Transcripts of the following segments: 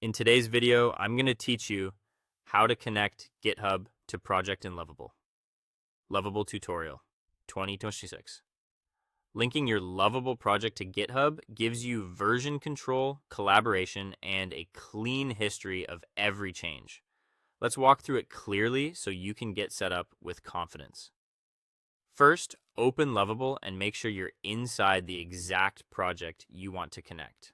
In today's video, I'm going to teach you how to connect GitHub to Project in Lovable. Lovable Tutorial 2026. Linking your Lovable project to GitHub gives you version control, collaboration, and a clean history of every change. Let's walk through it clearly so you can get set up with confidence. First, open Lovable and make sure you're inside the exact project you want to connect.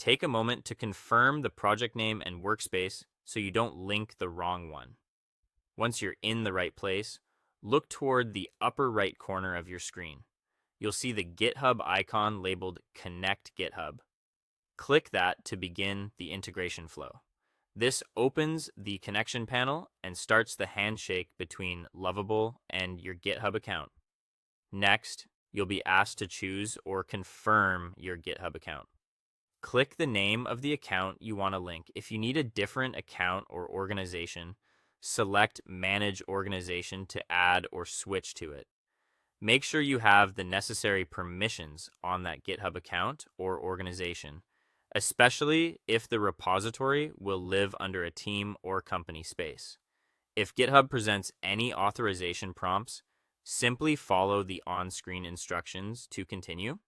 Take a moment to confirm the project name and workspace so you don't link the wrong one. Once you're in the right place, look toward the upper right corner of your screen. You'll see the GitHub icon labeled Connect GitHub. Click that to begin the integration flow. This opens the connection panel and starts the handshake between Lovable and your GitHub account. Next, you'll be asked to choose or confirm your GitHub account. Click the name of the account you want to link. If you need a different account or organization, select Manage Organization to add or switch to it. Make sure you have the necessary permissions on that GitHub account or organization, especially if the repository will live under a team or company space. If GitHub presents any authorization prompts, simply follow the on-screen instructions to continue.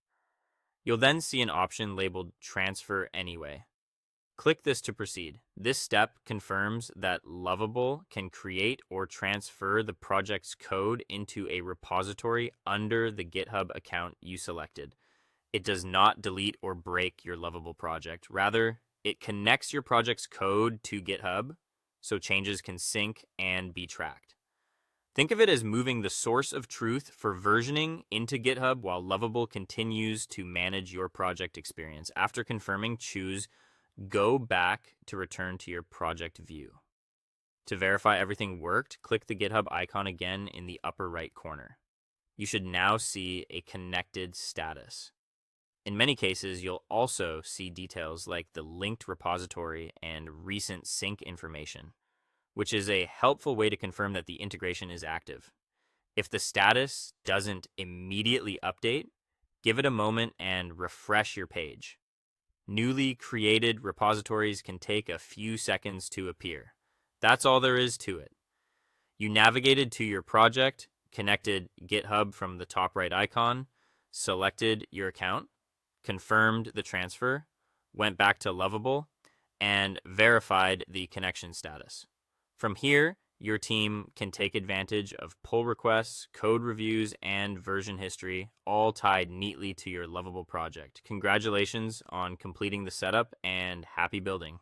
You'll then see an option labeled Transfer Anyway. Click this to proceed. This step confirms that Lovable can create or transfer the project's code into a repository under the GitHub account you selected. It does not delete or break your Lovable project. Rather, it connects your project's code to GitHub so changes can sync and be tracked. Think of it as moving the source of truth for versioning into GitHub while Lovable continues to manage your project experience. After confirming, choose Go Back to return to your project view. To verify everything worked, click the GitHub icon again in the upper right corner. You should now see a connected status. In many cases, you'll also see details like the linked repository and recent sync information, which is a helpful way to confirm that the integration is active. If the status doesn't immediately update, give it a moment and refresh your page. Newly created repositories can take a few seconds to appear. That's all there is to it. You navigated to your project, connected GitHub from the top right icon, selected your account, confirmed the transfer, went back to Lovable, and verified the connection status. From here, your team can take advantage of pull requests, code reviews, and version history, all tied neatly to your Lovable project. Congratulations on completing the setup and happy building.